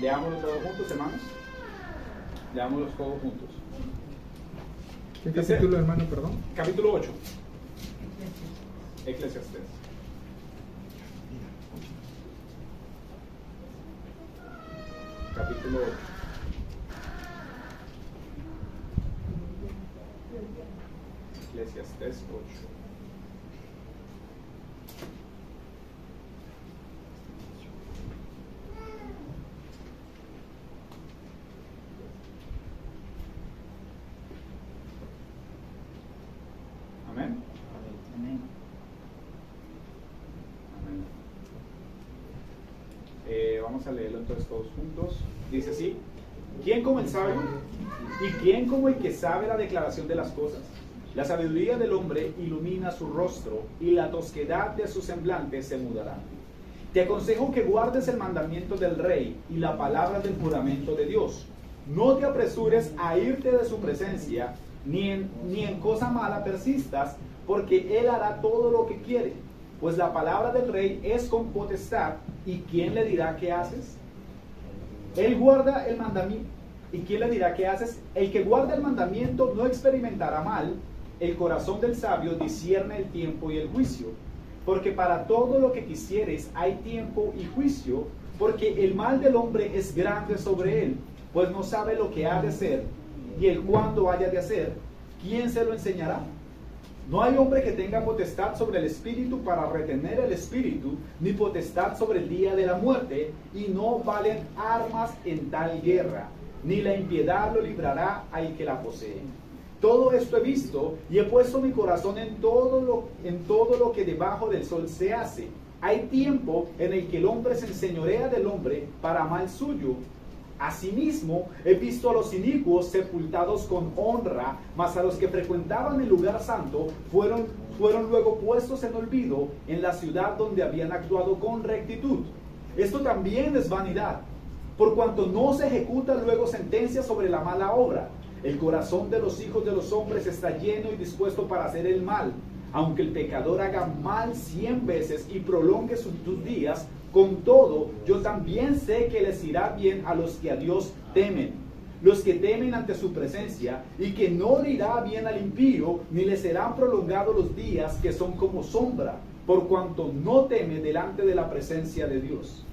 Leámoslo todos juntos, hermanos. Leámoslos todos juntos. ¿Qué capítulo, hermano, perdón? Capítulo 8. Eclesiastés. Capítulo 8. Eclesiastés 8. Amén. Amén. Vamos a leerlo entonces todos juntos. Dice así: ¿quién como el sabio? ¿Y quién como el que sabe la declaración de las cosas? La sabiduría del hombre ilumina su rostro, y la tosquedad de su semblante se mudará. Te aconsejo que guardes el mandamiento del rey y la palabra del juramento de Dios. No te apresures a irte de su presencia, ni en cosa mala persistas, porque él hará todo lo que quiere. Pues la palabra del rey es con potestad, ¿y quién le dirá qué haces? Él guarda el mandamiento, ¿y quién le dirá qué haces? El que guarda el mandamiento no experimentará mal. El corazón del sabio discierne el tiempo y el juicio. Porque para todo lo que quisieres hay tiempo y juicio, porque el mal del hombre es grande sobre él, pues no sabe lo que ha de hacer, y el cuándo haya de hacer, ¿quién se lo enseñará? No hay hombre que tenga potestad sobre el espíritu para retener el espíritu, ni potestad sobre el día de la muerte, y no valen armas en tal guerra, ni la impiedad lo librará al que la posee. Todo esto he visto, y he puesto mi corazón en todo lo que debajo del sol se hace. Hay tiempo en el que el hombre se enseñorea del hombre para mal suyo. Asimismo, he visto a los inicuos sepultados con honra, mas a los que frecuentaban el lugar santo fueron luego puestos en olvido en la ciudad donde habían actuado con rectitud. Esto también es vanidad, por cuanto no se ejecuta luego sentencia sobre la mala obra. El corazón de los hijos de los hombres está lleno y dispuesto para hacer el mal. Aunque el pecador haga mal 100 veces y prolongue sus días, con todo, yo también sé que les irá bien a los que a Dios temen, los que temen ante su presencia, y que no le irá bien al impío, ni le serán prolongados los días que son como sombra, por cuanto no teme delante de la presencia de Dios.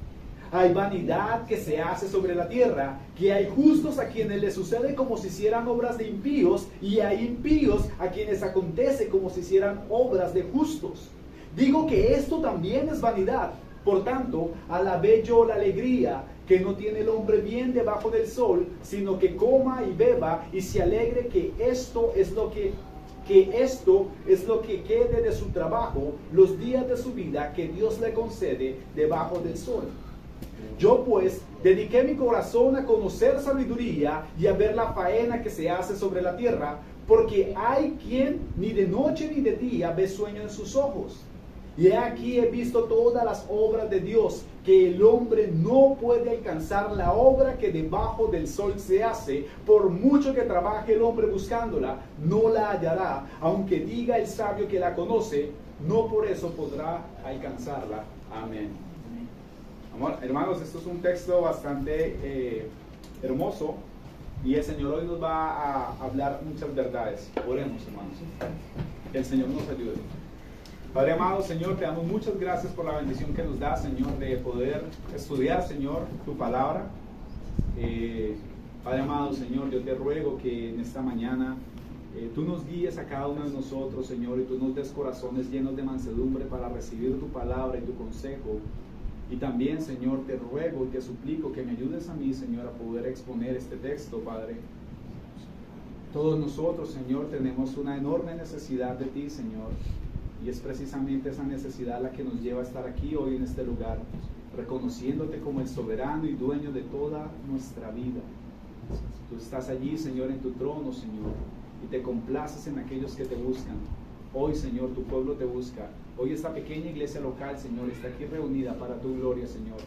Hay vanidad que se hace sobre la tierra, que hay justos a quienes les sucede como si hicieran obras de impíos, y hay impíos a quienes acontece como si hicieran obras de justos. Digo que esto también es vanidad. Por tanto, alabé yo la alegría que no tiene el hombre bien debajo del sol, sino que coma y beba y se alegre, que esto es lo que quede de su trabajo los días de su vida que Dios le concede debajo del sol. Yo pues dediqué mi corazón a conocer sabiduría y a ver la faena que se hace sobre la tierra, porque hay quien ni de noche ni de día ve sueño en sus ojos. Y he aquí he visto todas las obras de Dios, que el hombre no puede alcanzar la obra que debajo del sol se hace. Por mucho que trabaje el hombre buscándola, no la hallará. Aunque diga el sabio que la conoce, no por eso podrá alcanzarla. Amén. Amor, hermanos, esto es un texto bastante hermoso, y el Señor hoy nos va a hablar muchas verdades. Oremos, hermanos. Que el Señor nos ayude. Padre amado, Señor, te damos muchas gracias por la bendición que nos da, Señor, de poder estudiar, Señor, tu palabra. Padre amado, Señor, yo te ruego que en esta mañana tú nos guíes a cada uno de nosotros, Señor, y tú nos des corazones llenos de mansedumbre para recibir tu palabra y tu consejo. Y también, Señor, te ruego y te suplico que me ayudes a mí, Señor, a poder exponer este texto, Padre. Todos nosotros, Señor, tenemos una enorme necesidad de ti, Señor. Y es precisamente esa necesidad la que nos lleva a estar aquí hoy en este lugar, reconociéndote como el soberano y dueño de toda nuestra vida. Tú estás allí, Señor, en tu trono, Señor, y te complaces en aquellos que te buscan. Hoy, Señor, tu pueblo te busca. Hoy esta pequeña iglesia local, Señor, está aquí reunida para tu gloria, Señor.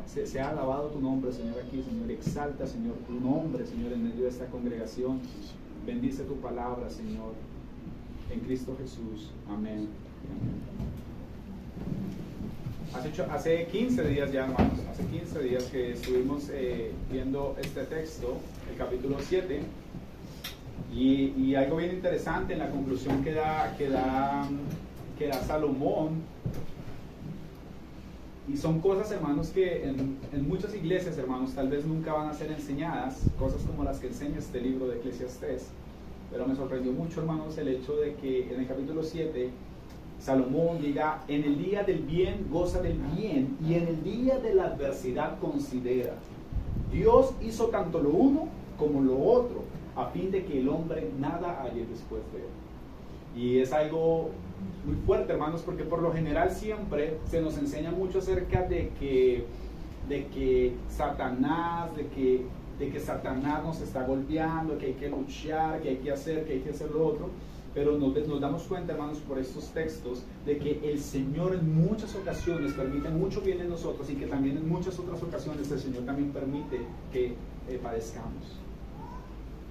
Se ha alabado tu nombre, Señor, aquí, Señor. Exalta, Señor, tu nombre, Señor, en medio de esta congregación. Bendice tu palabra, Señor. En Cristo Jesús. Amén. Hace 15 días ya, hermanos, hace 15 días que estuvimos viendo este texto, el capítulo 7, y algo bien interesante en la conclusión que da Salomón. Y son cosas, hermanos, que en muchas iglesias, hermanos, tal vez nunca van a ser enseñadas, cosas como las que enseña este libro de Eclesiastés. Pero me sorprendió mucho, hermanos, el hecho de que en el capítulo 7, Salomón diga: en el día del bien goza del bien, y en el día de la adversidad considera. Dios hizo tanto lo uno como lo otro, a fin de que el hombre nada halle después de él. Y es algo muy fuerte, hermanos, porque por lo general siempre se nos enseña mucho acerca de que Satanás, de que Satanás nos está golpeando, que hay que luchar, que hay que hacer lo otro. Pero nos damos cuenta, hermanos, por estos textos, de que el Señor en muchas ocasiones permite mucho bien en nosotros, y que también en muchas otras ocasiones el Señor también permite que padezcamos.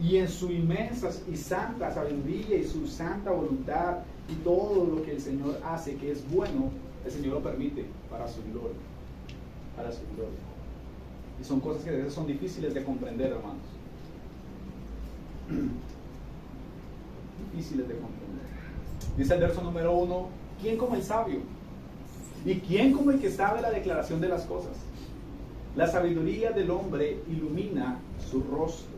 Y en su inmensa y santa sabiduría y su santa voluntad y todo lo que el Señor hace que es bueno, el Señor lo permite para su gloria. Para su gloria. Y son cosas que a veces son difíciles de comprender, hermanos. Difíciles de comprender. Dice el verso número 1: ¿quién como el sabio? ¿Y quién como el que sabe la declaración de las cosas? La sabiduría del hombre ilumina su rostro.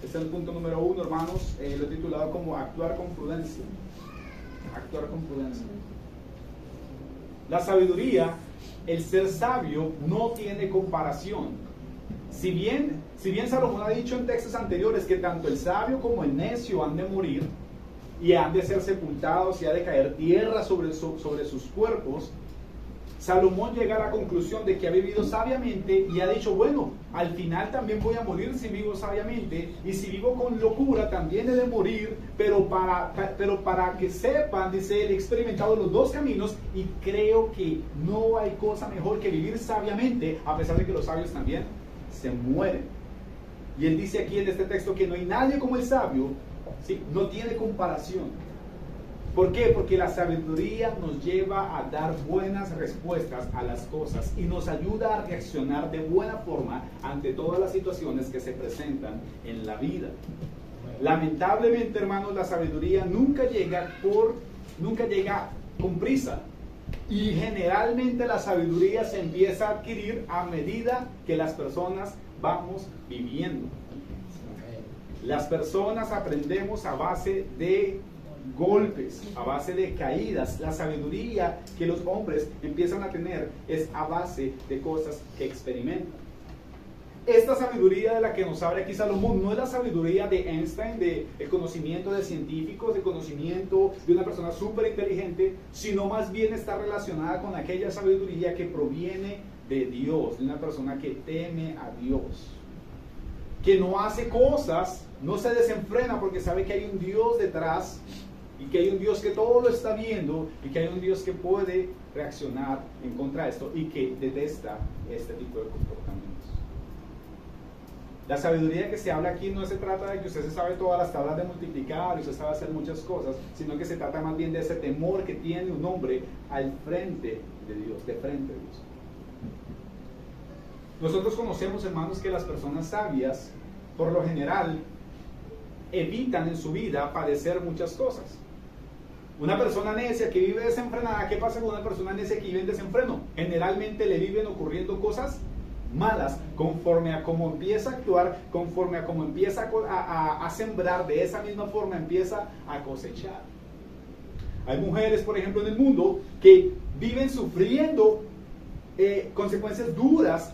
Este es el punto número 1, hermanos. Lo he titulado como actuar con prudencia. Actuar con prudencia. La sabiduría, el ser sabio, no tiene comparación. Si bien Salomón ha dicho en textos anteriores que tanto el sabio como el necio han de morir y han de ser sepultados y ha de caer tierra sobre sus cuerpos, Salomón llega a la conclusión de que ha vivido sabiamente y ha dicho: bueno, al final también voy a morir si vivo sabiamente, y si vivo con locura también he de morir, pero para que sepan, dice él, he experimentado los dos caminos y creo que no hay cosa mejor que vivir sabiamente, a pesar de que los sabios también se mueren. Y él dice aquí en este texto que no hay nadie como el sabio, ¿sí? No tiene comparación. ¿Por qué? Porque la sabiduría nos lleva a dar buenas respuestas a las cosas y nos ayuda a reaccionar de buena forma ante todas las situaciones que se presentan en la vida. Lamentablemente, hermanos, la sabiduría nunca llega con prisa. Y generalmente la sabiduría se empieza a adquirir a medida que las personas vamos viviendo. Las personas aprendemos a base de golpes, a base de caídas. La sabiduría que los hombres empiezan a tener es a base de cosas que experimentan. Esta sabiduría de la que nos habla aquí Salomón no es la sabiduría de Einstein, de el conocimiento de científicos, de conocimiento de una persona súper inteligente, sino más bien está relacionada con aquella sabiduría que proviene de Dios, de una persona que teme a Dios, que no hace cosas, no se desenfrena porque sabe que hay un Dios detrás y que hay un Dios que todo lo está viendo y que hay un Dios que puede reaccionar en contra de esto y que detesta este tipo de comportamientos. La sabiduría que se habla aquí no se trata de que usted se sabe todas las tablas de multiplicar y usted sabe hacer muchas cosas, sino que se trata más bien de ese temor que tiene un hombre al frente de Dios, de frente a Dios. Nosotros conocemos, hermanos, que las personas sabias, por lo general, evitan en su vida padecer muchas cosas. Una persona necia que vive desenfrenada, ¿qué pasa con una persona necia que vive en desenfreno? Generalmente le viven ocurriendo cosas malas conforme a cómo empieza a actuar, conforme a cómo empieza a sembrar, de esa misma forma empieza a cosechar. Hay mujeres, por ejemplo, en el mundo que viven sufriendo consecuencias duras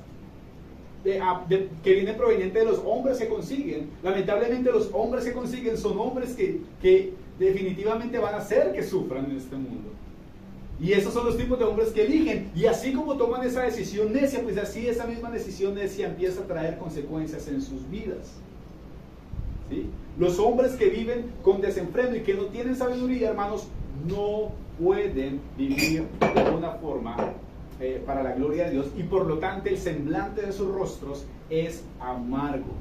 que vienen provenientes de los hombres que consiguen. Lamentablemente los hombres que consiguen son hombres que definitivamente van a hacer que sufran en este mundo. Y esos son los tipos de hombres que eligen. Y así como toman esa decisión necia, pues así esa misma decisión necia empieza a traer consecuencias en sus vidas. ¿Sí? Los hombres que viven con desenfreno y que no tienen sabiduría, hermanos, no pueden vivir de una forma para la gloria de Dios, y por lo tanto el semblante de sus rostros es amargo.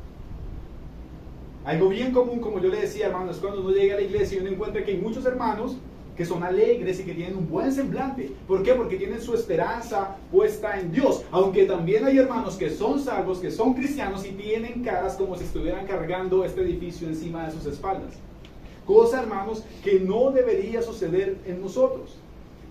Algo bien común, como yo le decía, hermanos, cuando uno llega a la iglesia y uno encuentra que hay muchos hermanos que son alegres y que tienen un buen semblante. ¿Por qué? Porque tienen su esperanza puesta en Dios. Aunque también hay hermanos que son salvos, que son cristianos y tienen caras como si estuvieran cargando este edificio encima de sus espaldas. Cosa, hermanos, que no debería suceder en nosotros.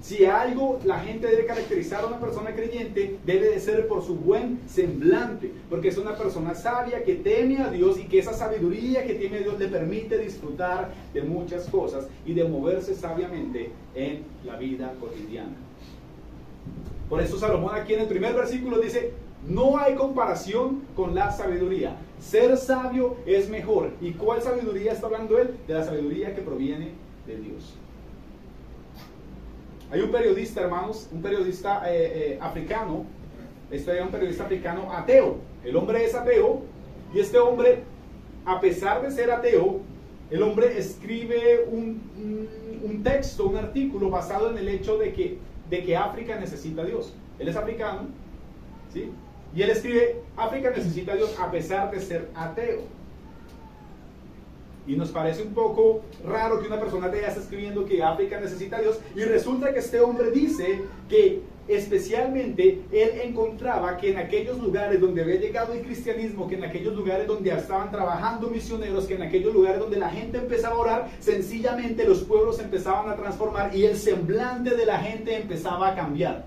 Si algo la gente debe caracterizar a una persona creyente, debe de ser por su buen semblante, porque es una persona sabia que teme a Dios y que esa sabiduría que tiene Dios le permite disfrutar de muchas cosas y de moverse sabiamente en la vida cotidiana. Por eso Salomón aquí en el primer versículo dice: no hay comparación con la sabiduría. Ser sabio es mejor. ¿Y cuál sabiduría está hablando él? De la sabiduría que proviene de Dios. Hay un periodista, hermanos, un periodista africano, un periodista africano ateo. El hombre es ateo y este hombre, a pesar de ser ateo, el hombre escribe un texto, un artículo basado en el hecho de que África necesita a Dios. Él es africano, ¿sí? Y él escribe: África necesita a Dios a pesar de ser ateo. Y nos parece un poco raro que una persona atea esté escribiendo que África necesita a Dios, y resulta que este hombre dice que especialmente él encontraba que en aquellos lugares donde había llegado el cristianismo, que en aquellos lugares donde estaban trabajando misioneros, que en aquellos lugares donde la gente empezaba a orar, sencillamente los pueblos empezaban a transformar y el semblante de la gente empezaba a cambiar.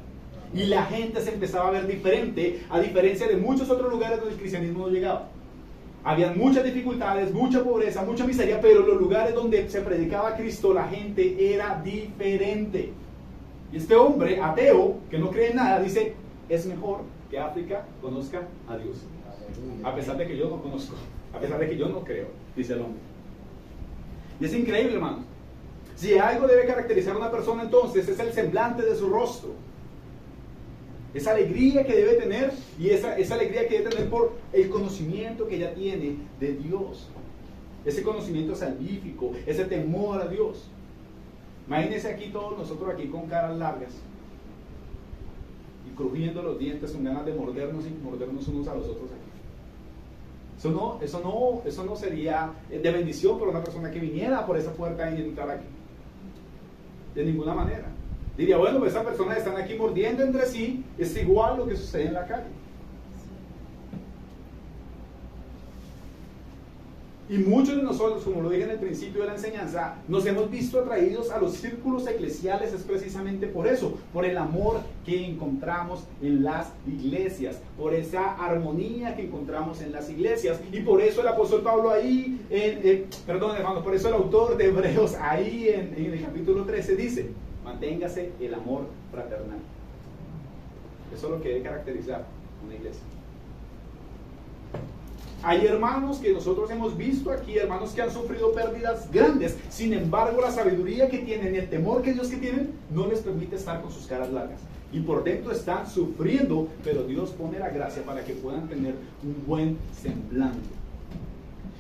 Y la gente se empezaba a ver diferente, a diferencia de muchos otros lugares donde el cristianismo no llegaba. Habían muchas dificultades, mucha pobreza, mucha miseria, pero los lugares donde se predicaba a Cristo, la gente era diferente. Y este hombre ateo, que no cree en nada, dice: es mejor que África conozca a Dios. A pesar de que yo no conozco, a pesar de que yo no creo, dice el hombre. Y es increíble, hermanos. Si algo debe caracterizar a una persona, entonces es el semblante de su rostro. Esa alegría que debe tener, y esa alegría que debe tener por el conocimiento que ella tiene de Dios. Ese conocimiento salvífico, ese temor a Dios. Imagínense aquí todos nosotros aquí con caras largas y crujiendo los dientes con ganas de mordernos y mordernos unos a los otros aquí. Eso no sería de bendición para una persona que viniera por esa puerta y entrar aquí. De ninguna manera. Diría: bueno, pues estas personas están aquí mordiendo entre sí, es igual lo que sucede en la calle. Y muchos de nosotros, como lo dije en el principio de la enseñanza, nos hemos visto atraídos a los círculos eclesiales, es precisamente por eso, por el amor que encontramos en las iglesias, por esa armonía que encontramos en las iglesias, y por eso el apóstol Pablo ahí, por eso el autor de Hebreos ahí en el capítulo 13 dice: manténgase el amor fraternal. Eso es lo que debe caracterizar una iglesia. Hay hermanos que nosotros hemos visto aquí, hermanos que han sufrido pérdidas grandes. Sin embargo, la sabiduría que tienen y el temor que Dios que tienen no les permite estar con sus caras largas. Y por dentro están sufriendo, pero Dios pone la gracia para que puedan tener un buen semblante.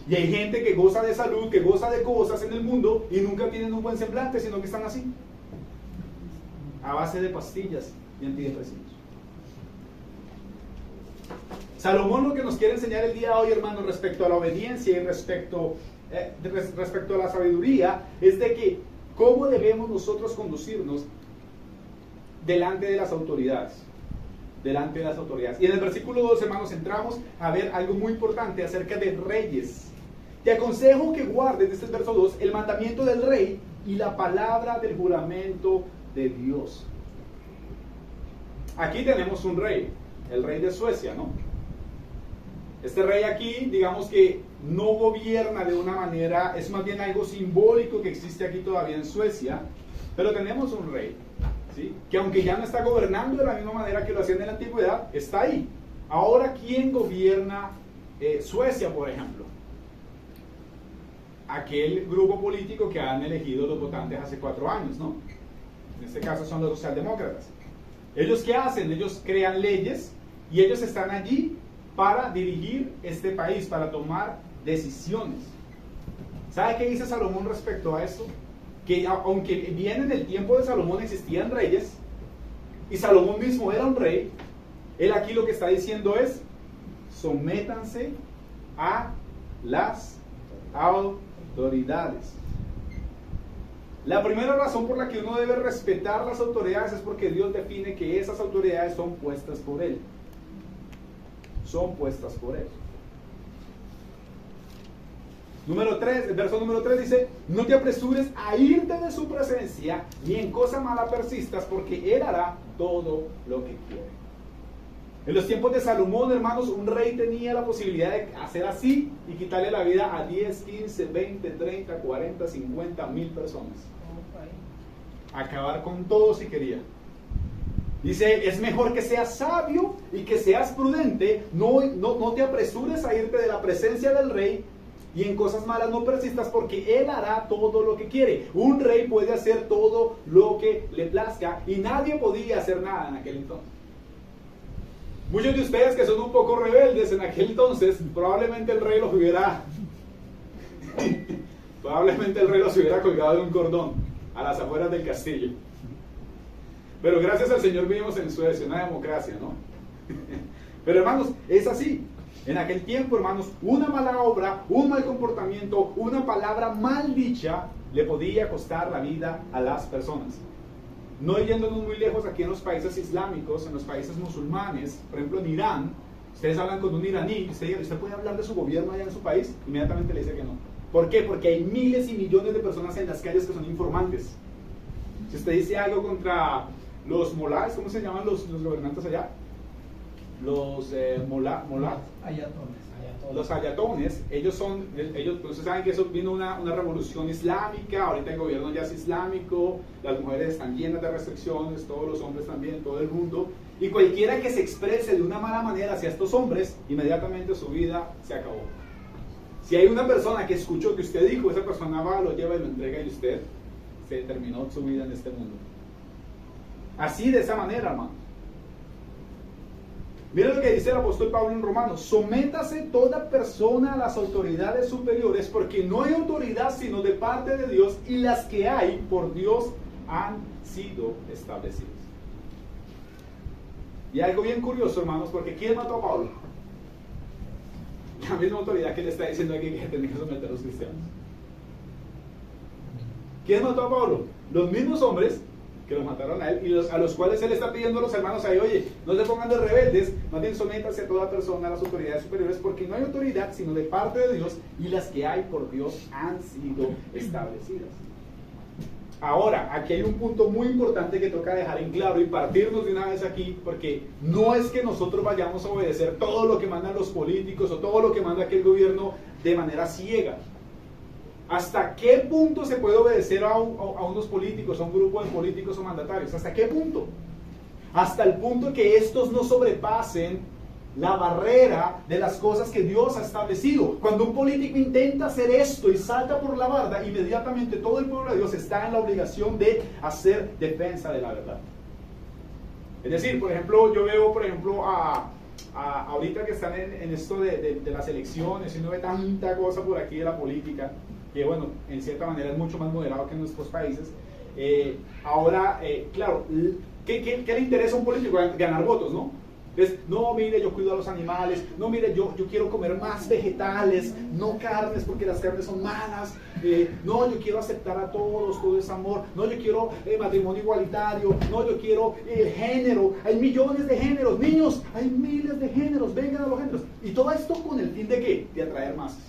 Y hay gente que goza de salud, que goza de cosas en el mundo y nunca tienen un buen semblante, sino que están así, a base de pastillas y antidepresivos. Salomón lo que nos quiere enseñar el día de hoy, hermanos, respecto a la obediencia y respecto a la sabiduría, es de que cómo debemos nosotros conducirnos delante de las autoridades. Delante de las autoridades. Y en el versículo 2, hermanos, entramos a ver algo muy importante acerca de reyes. Te aconsejo que guardes, desde el verso 2, el mandamiento del rey y la palabra del juramento de Dios. Aquí tenemos un rey, el rey de Suecia, ¿no? Este rey aquí, digamos que no gobierna de una manera, es más bien algo simbólico que existe aquí todavía en Suecia, pero tenemos un rey, ¿sí? Que aunque ya no está gobernando de la misma manera que lo hacían en la antigüedad, está ahí. Ahora, ¿quién gobierna Suecia, por ejemplo? Aquel grupo político que han elegido los votantes hace 4 años, ¿no? En este caso son los socialdemócratas. ¿Ellos qué hacen? Ellos crean leyes y ellos están allí para dirigir este país, para tomar decisiones. ¿Sabe qué dice Salomón respecto a esto? Que aunque bien en el tiempo de Salomón existían reyes, y Salomón mismo era un rey, él aquí lo que está diciendo es: sométanse a las autoridades. La primera razón por la que uno debe respetar las autoridades es porque Dios define que esas autoridades son puestas por Él. Son puestas por Él. El verso número 3 dice: no te apresures a irte de su presencia, ni en cosa mala persistas, porque Él hará todo lo que quiere. En los tiempos de Salomón, hermanos, un rey tenía la posibilidad de hacer así y quitarle la vida a 10, 15, 20, 30, 40, 50 mil personas. Acabar con todo si quería. Dice: es mejor que seas sabio y que seas prudente, no te apresures a irte de la presencia del rey, y en cosas malas no persistas, porque Él hará todo lo que quiere. Un rey puede hacer todo lo que le plazca, y nadie podía hacer nada en aquel entonces. Muchos de ustedes que son un poco rebeldes en aquel entonces, probablemente el rey los hubiera colgado de un cordón a las afueras del castillo. Pero gracias al Señor vivimos en Suecia, una democracia, ¿no? Pero hermanos, es así. En aquel tiempo, hermanos, una mala obra, un mal comportamiento, una palabra mal dicha le podía costar la vida a las personas. No yéndonos muy lejos, aquí en los países islámicos, en los países musulmanes, por ejemplo en Irán, ustedes hablan con un iraní, ¿usted puede hablar de su gobierno allá en su país? Inmediatamente le dice que no. ¿Por qué? Porque hay miles y millones de personas en las calles que son informantes. Si usted dice algo contra los molás, ¿cómo se llaman los gobernantes allá? Los los ayatones, ellos pues saben que eso vino una revolución islámica, ahorita el gobierno ya es islámico, las mujeres están llenas de restricciones, todos los hombres también, todo el mundo, y cualquiera que se exprese de una mala manera hacia estos hombres, inmediatamente su vida se acabó. Si hay una persona que escuchó que usted dijo, esa persona va, lo lleva y lo entrega, y usted se terminó su vida en este mundo. Así, de esa manera, hermano. Mira lo que dice el apóstol Pablo en Romanos: sométase toda persona a las autoridades superiores, porque no hay autoridad sino de parte de Dios, y las que hay por Dios han sido establecidas. Y algo bien curioso, hermanos, porque ¿quién mató a Pablo? La misma autoridad que le está diciendo aquí que tienen que someter a los cristianos. ¿Quién mató a Pablo? Los mismos hombres que lo mataron a él, y a los cuales él está pidiendo a los hermanos ahí: oye, no se pongan de rebeldes, más bien sométanse a toda persona a las autoridades superiores, porque no hay autoridad sino de parte de Dios, y las que hay por Dios han sido establecidas. Ahora, aquí hay un punto muy importante que toca dejar en claro y partirnos de una vez aquí, porque no es que nosotros vayamos a obedecer todo lo que mandan los políticos o todo lo que manda aquel gobierno de manera ciega. ¿Hasta qué punto se puede obedecer a unos políticos, a un grupo de políticos o mandatarios? ¿Hasta qué punto? Hasta el punto que estos no sobrepasen la barrera de las cosas que Dios ha establecido. Cuando un político intenta hacer esto y salta por la barda, inmediatamente todo el pueblo de Dios está en la obligación de hacer defensa de la verdad. Es decir, por ejemplo, yo veo, ahorita que están en esto de las elecciones, y uno ve tanta cosa por aquí de la política, que bueno, en cierta manera es mucho más moderado que en nuestros países. Claro, ¿qué le interesa a un político? Ganar votos, ¿no? Entonces, no, mire, yo cuido a los animales, no, mire, yo quiero comer más vegetales, no carnes, porque las carnes son malas, no, yo quiero aceptar a todos, todo es amor, no, yo quiero matrimonio igualitario, no, yo quiero el género, hay millones de géneros, niños, hay miles de géneros, vengan a los géneros. Y todo esto con el fin de ¿qué? De atraer masas,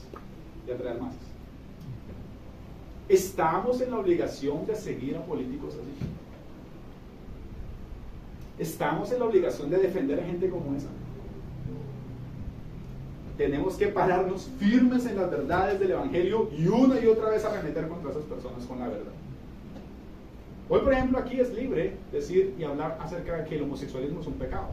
¿Estamos en la obligación de seguir a políticos así? ¿Estamos en la obligación de defender a gente como esa? Tenemos que pararnos firmes en las verdades del Evangelio y una y otra vez arremeter contra esas personas con la verdad. Hoy, por ejemplo, aquí es libre decir y hablar acerca de que el homosexualismo es un pecado.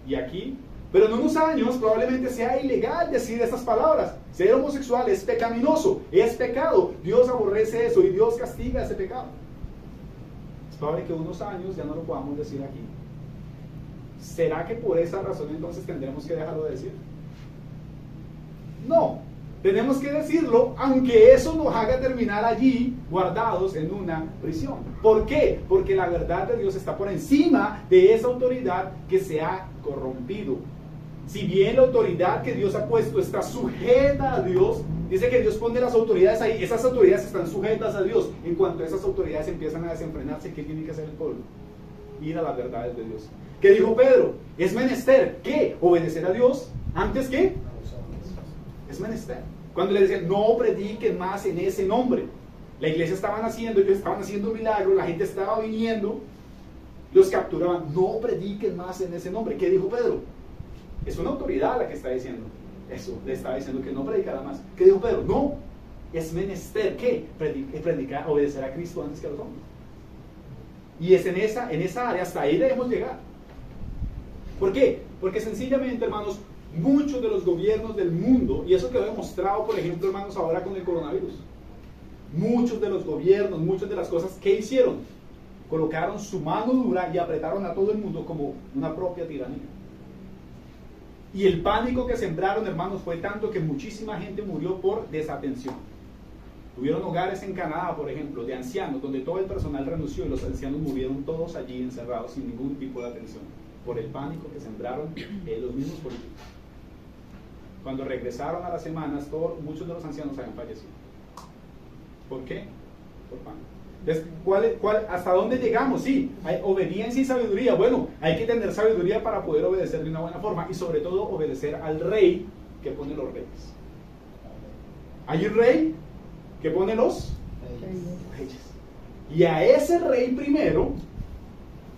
Y aquí, pero en unos años probablemente sea ilegal decir esas palabras. Ser homosexual es pecaminoso, es pecado. Dios aborrece eso y Dios castiga ese pecado. Es probable que en unos años ya no lo podamos decir aquí. ¿Será que por esa razón entonces tendremos que dejarlo de decir? No, tenemos que decirlo, aunque eso nos haga terminar allí guardados en una prisión. ¿Por qué? Porque la verdad de Dios está por encima de esa autoridad que se ha corrompido. Si bien la autoridad que Dios ha puesto está sujeta a Dios, dice que Dios pone las autoridades ahí, esas autoridades están sujetas a Dios. En cuanto esas autoridades empiezan a desenfrenarse, ¿qué tiene que hacer el pueblo? Ir a las verdades de Dios. ¿Qué dijo Pedro? Es menester, ¿qué? Obedecer a Dios antes que es menester. Cuando le decían, no prediquen más en ese nombre. La iglesia estaban haciendo, ellos estaban haciendo milagros, la gente estaba viniendo, los capturaban, no prediquen más en ese nombre. ¿Qué dijo Pedro? Es una autoridad la que está diciendo eso, le estaba diciendo que no predicara más. ¿Qué dijo Pedro? No, es menester, ¿qué? Predicar, obedecer a Cristo antes que a los hombres. Y es en esa área, hasta ahí debemos llegar. ¿Por qué? Porque sencillamente, hermanos, muchos de los gobiernos del mundo, y eso quedó demostrado, por ejemplo, hermanos, ahora con el coronavirus, muchos de los gobiernos, muchas de las cosas que hicieron, colocaron su mano dura y apretaron a todo el mundo como una propia tiranía. Y el pánico que sembraron, hermanos, fue tanto que muchísima gente murió por desatención. Hubieron hogares en Canadá, por ejemplo, de ancianos, donde todo el personal renunció y los ancianos murieron todos allí encerrados sin ningún tipo de atención, por el pánico que sembraron los mismos políticos. Cuando regresaron a las semanas, muchos de los ancianos habían fallecido. ¿Por qué? Por pánico. Entonces, ¿hasta dónde llegamos? Sí, hay obediencia y sabiduría. Bueno, hay que tener sabiduría para poder obedecer de una buena forma y sobre todo obedecer al rey que pone los reyes. Hay un rey que pone los reyes. Y a ese rey primero,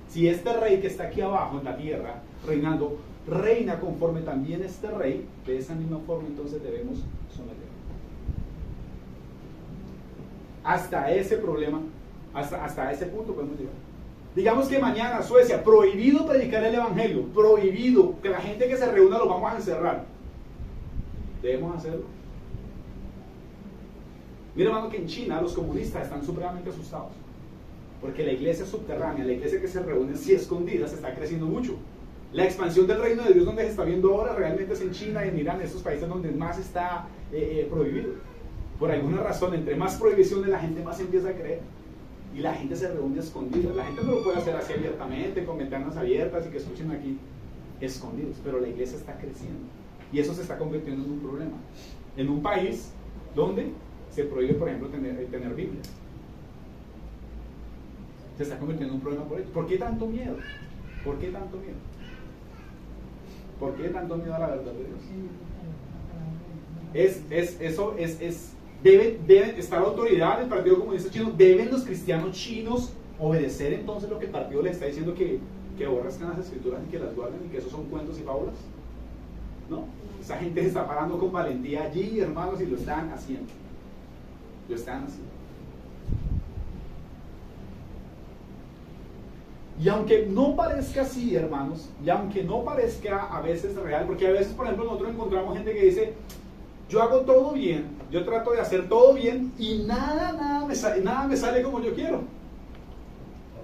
si este rey que está aquí abajo en la tierra, reinando, reina conforme también este rey, de esa misma forma entonces debemos someter. Hasta ese problema, hasta ese punto podemos llegar. Digamos que mañana Suecia, prohibido predicar el evangelio, prohibido, que la gente que se reúna lo vamos a encerrar. ¿Debemos hacerlo? Mira, hermano, que en China los comunistas están supremamente asustados, porque la iglesia subterránea, la iglesia que se reúne así escondidas, está creciendo mucho. La expansión del reino de Dios donde se está viendo ahora realmente es en China y en Irán, esos países donde más está prohibido. Por alguna razón, entre más prohibiciones la gente más empieza a creer. Y la gente se reúne escondida. La gente no lo puede hacer así abiertamente, con ventanas abiertas y que escuchen aquí, escondidos. Pero la iglesia está creciendo. Y eso se está convirtiendo en un problema. En un país donde se prohíbe, por ejemplo, tener Biblia. Se está convirtiendo en un problema por ello. ¿Por qué tanto miedo? ¿Por qué tanto miedo? ¿Por qué tanto miedo a la verdad de Dios? Debe estar la autoridad del Partido Comunista Chino. ¿Deben los cristianos chinos obedecer entonces lo que el partido le está diciendo, que aborrezcan las escrituras y que las guarden y que esos son cuentos y fábulas? ¿No? Esa gente se está parando con valentía allí, hermanos, y lo están haciendo. Lo están haciendo. Y aunque no parezca así, hermanos, y aunque no parezca a veces real, porque a veces, por ejemplo, nosotros encontramos gente que dice, yo hago todo bien, yo trato de hacer todo bien y nada me sale como yo quiero.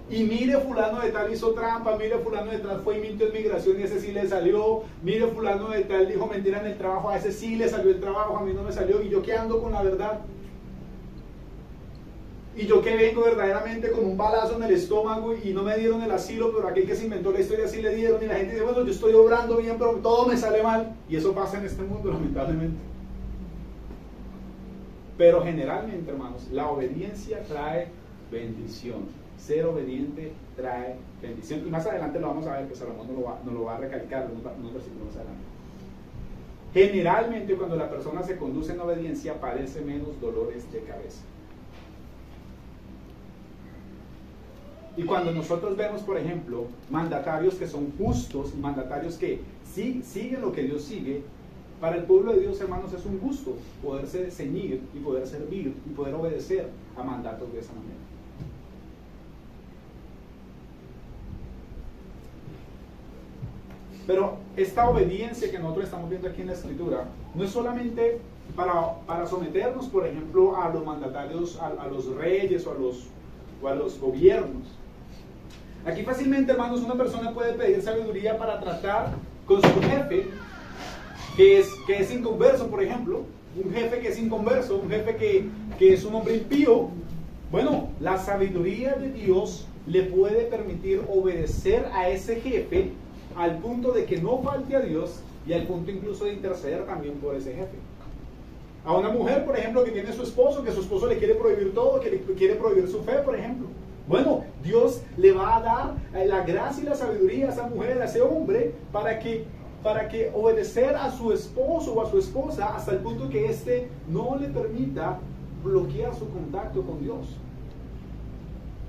Y mire, fulano de tal hizo trampa, mire, fulano de tal fue y mintió en migración y ese sí le salió, mire, fulano de tal dijo mentira en el trabajo, a ese sí le salió el trabajo, a mí no me salió, y yo que ando con la verdad. Y yo que vengo verdaderamente con un balazo en el estómago y no me dieron el asilo, pero aquel que se inventó la historia sí le dieron, y la gente dice, bueno, yo estoy obrando bien, pero todo me sale mal. Y eso pasa en este mundo, lamentablemente. Pero generalmente, hermanos, la obediencia trae bendición. Ser obediente trae bendición. Y más adelante lo vamos a ver, que Salomón nos lo va a recalcar en unos versículos más adelante. Generalmente, cuando la persona se conduce en obediencia, padece menos dolores de cabeza. Y cuando nosotros vemos, por ejemplo, mandatarios que son justos, mandatarios que sí siguen lo que Dios sigue, para el pueblo de Dios, hermanos, es un gusto poderse ceñir y poder servir y poder obedecer a mandatos de esa manera. Pero esta obediencia que nosotros estamos viendo aquí en la Escritura no es solamente para someternos, por ejemplo, a los mandatarios, a los reyes o a los gobiernos. Aquí fácilmente, hermanos, una persona puede pedir sabiduría para tratar con su jefe que es inconverso, por ejemplo. Un jefe que es inconverso, un jefe que es un hombre impío. Bueno, la sabiduría de Dios le puede permitir obedecer a ese jefe al punto de que no falte a Dios y al punto incluso de interceder también por ese jefe. A una mujer, por ejemplo, que tiene su esposo, que su esposo le quiere prohibir todo, que le quiere prohibir su fe, por ejemplo. Bueno, Dios le va a dar la gracia y la sabiduría a esa mujer, a ese hombre, para que obedecer a su esposo o a su esposa hasta el punto que éste no le permita bloquear su contacto con Dios.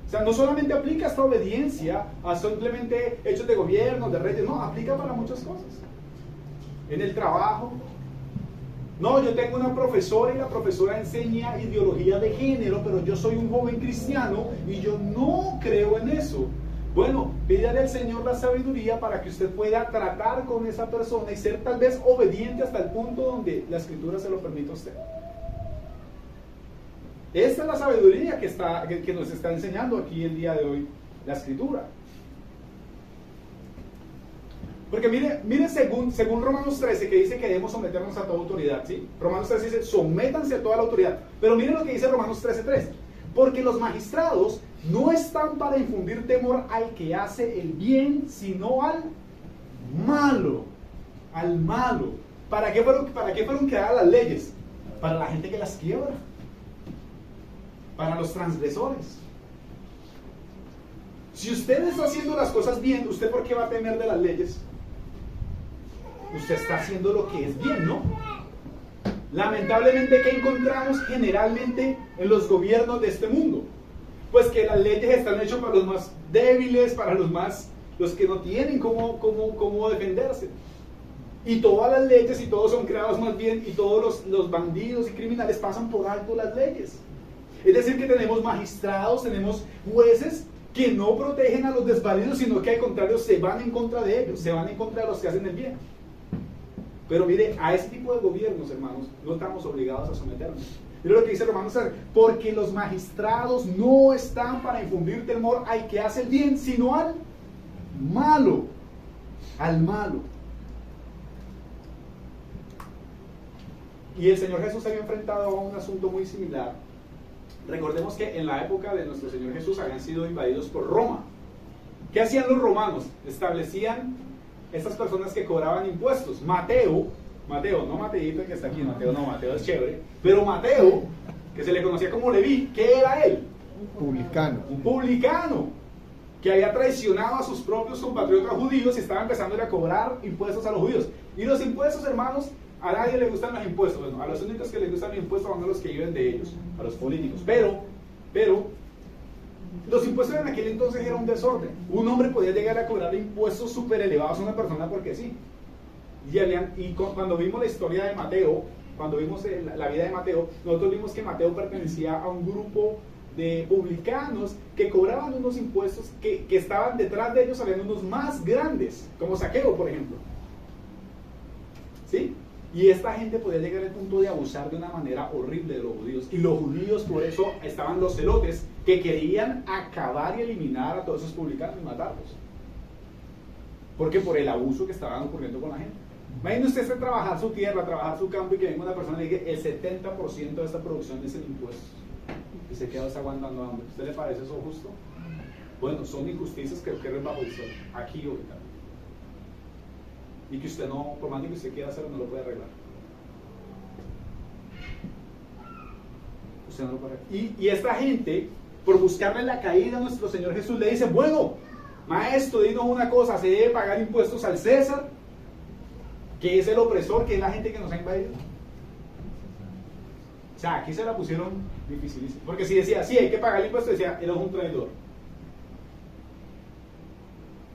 O sea, no solamente aplica esta obediencia a simplemente hechos de gobierno, de reyes, no, aplica para muchas cosas. En el trabajo. No, yo tengo una profesora y la profesora enseña ideología de género, pero yo soy un joven cristiano y yo no creo en eso. Bueno, pídale al Señor la sabiduría para que usted pueda tratar con esa persona y ser tal vez obediente hasta el punto donde la Escritura se lo permite a usted. Esta es la sabiduría que nos está enseñando aquí el día de hoy la Escritura. Porque mire según Romanos 13, que dice que debemos someternos a toda autoridad, ¿sí? Romanos 13 dice, sométanse a toda la autoridad. Pero miren lo que dice Romanos 13:3. Porque los magistrados no están para infundir temor al que hace el bien, sino al malo. Al malo. ¿Para qué fueron creadas las leyes? Para la gente que las quiebra. Para los transgresores. Si usted está haciendo las cosas bien, ¿usted por qué va a temer de las leyes? Usted está haciendo lo que es bien, ¿no? Lamentablemente, ¿qué encontramos generalmente en los gobiernos de este mundo? Pues que las leyes están hechas para los más débiles, para los que no tienen cómo defenderse. Y todas las leyes y todos son creados más bien, y todos los bandidos y criminales pasan por alto las leyes. Es decir, que tenemos magistrados, tenemos jueces que no protegen a los desvalidos, sino que al contrario se van en contra de ellos, se van en contra de los que hacen el bien. Pero mire, a ese tipo de gobiernos, hermanos, no estamos obligados a someternos. Mire lo que dice Romanos 13, porque los magistrados no están para infundir temor al que hace el bien, sino al malo. Al malo. Y el Señor Jesús se había enfrentado a un asunto muy similar. Recordemos que en la época de nuestro Señor Jesús habían sido invadidos por Roma. ¿Qué hacían los romanos? Establecían estas personas que cobraban impuestos. Mateo, no Mateito que está aquí, Mateo es chévere, pero Mateo, que se le conocía como Leví, ¿qué era él? Un publicano, que había traicionado a sus propios compatriotas judíos y estaba empezando a cobrar impuestos a los judíos. Y los impuestos, hermanos, a nadie le gustan los impuestos. Bueno, a los únicos que les gustan los impuestos son a los que viven de ellos, a los políticos. Pero los impuestos en aquel entonces era un desorden. Un hombre podía llegar a cobrar impuestos súper elevados a una persona porque sí. Cuando vimos la historia de Mateo, cuando vimos la vida de Mateo, nosotros vimos que Mateo pertenecía a un grupo de publicanos que cobraban unos impuestos que estaban detrás de ellos, habían unos más grandes, como Saqueo, por ejemplo. ¿Sí? Y esta gente podía llegar al punto de abusar de una manera horrible de los judíos. Y los judíos, por eso estaban los celotes, que querían acabar y eliminar a todos esos publicanos y matarlos. Porque por el abuso que estaban ocurriendo con la gente. Imagínese usted trabajar su tierra, trabajar su campo y que venga una persona y le diga el 70% de esta producción es en impuestos. Y se queda aguantando hambre. ¿Usted le parece eso justo? Bueno, son injusticias que ocurren bajo el sol, aquí o ahorita. Y que usted no, por más que usted quiera hacerlo, no lo puede arreglar. Usted no lo puede arreglar. Y esta gente, por buscarle la caída a nuestro Señor Jesús, le dice, bueno, maestro, dinos una cosa, ¿se debe pagar impuestos al César? Que es el opresor, que es la gente que nos ha invadido. O sea, aquí se la pusieron dificilísimo. Porque si decía, sí, hay que pagar el impuesto, decía, él es un traidor.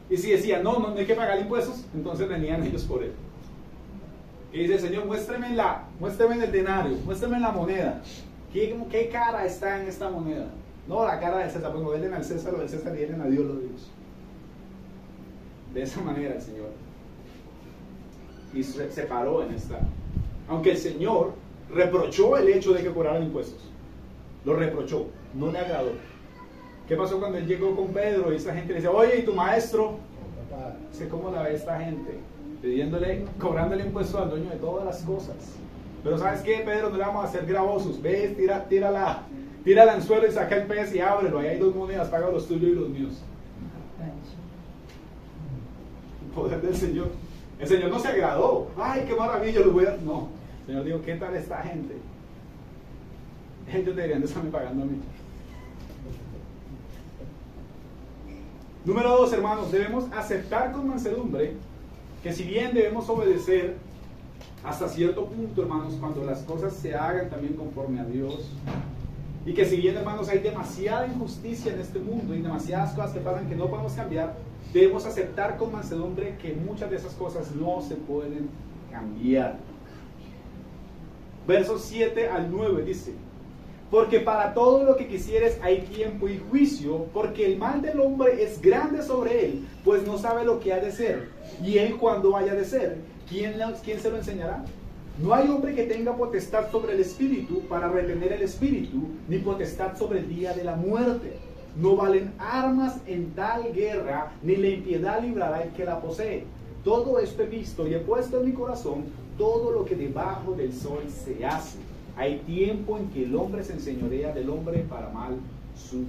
Y si decía, no hay que pagar impuestos, entonces venían ellos por él. Y dice, Señor, muéstreme en el denario, muéstreme en la moneda. ¿Qué cara está en esta moneda? No, la cara del César. Bueno, denle al César lo del César y denle a Dios lo de Dios. De esa manera el Señor. Y se paró en esta. Aunque el Señor reprochó el hecho de que cobraran impuestos. Lo reprochó, no le agradó. ¿Qué pasó cuando él llegó con Pedro y esa gente le dice, oye, ¿y tu maestro? Dice, ¿cómo la ve esta gente? Cobrándole impuestos al dueño de todas las cosas. Pero ¿sabes qué, Pedro? No le vamos a hacer gravosos. Ves, tira el anzuelo y saca el pez y ábrelo. Ahí hay 2 monedas, paga los tuyos y los míos. poder del Señor. El Señor no se agradó. ¡Ay, qué maravilla! Lo voy a... No. El Señor dijo, ¿qué tal esta gente? Ellos deberían de estarme pagando a mí. Número 2, hermanos, debemos aceptar con mansedumbre que si bien debemos obedecer hasta cierto punto, hermanos, cuando las cosas se hagan también conforme a Dios, y que si bien, hermanos, hay demasiada injusticia en este mundo y demasiadas cosas que pasan que no podemos cambiar, debemos aceptar con mansedumbre que muchas de esas cosas no se pueden cambiar. Versos 7 al 9 dice: porque para todo lo que quisieres hay tiempo y juicio, porque el mal del hombre es grande sobre él, pues no sabe lo que ha de ser, y él cuando haya de ser, ¿quién se lo enseñará? No hay hombre que tenga potestad sobre el espíritu para retener el espíritu, ni potestad sobre el día de la muerte. No valen armas en tal guerra, ni la impiedad librará el que la posee. Todo esto he visto y he puesto en mi corazón todo lo que debajo del sol se hace. Hay tiempo en que el hombre se enseñorea del hombre para mal suyo.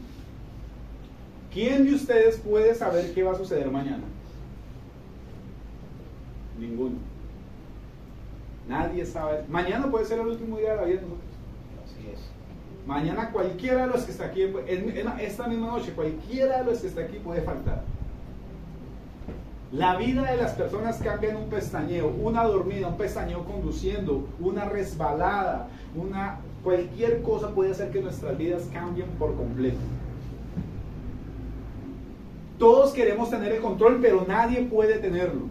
¿Quién de ustedes puede saber qué va a suceder mañana? Ninguno. Nadie sabe. Mañana puede ser el último día de la vida de nosotros. Así es. Mañana cualquiera de los que está aquí, esta misma noche, cualquiera de los que está aquí puede faltar. La vida de las personas cambia en un pestañeo, una dormida, un pestañeo conduciendo, una resbalada, cualquier cosa puede hacer que nuestras vidas cambien por completo. Todos queremos tener el control, pero nadie puede tenerlo.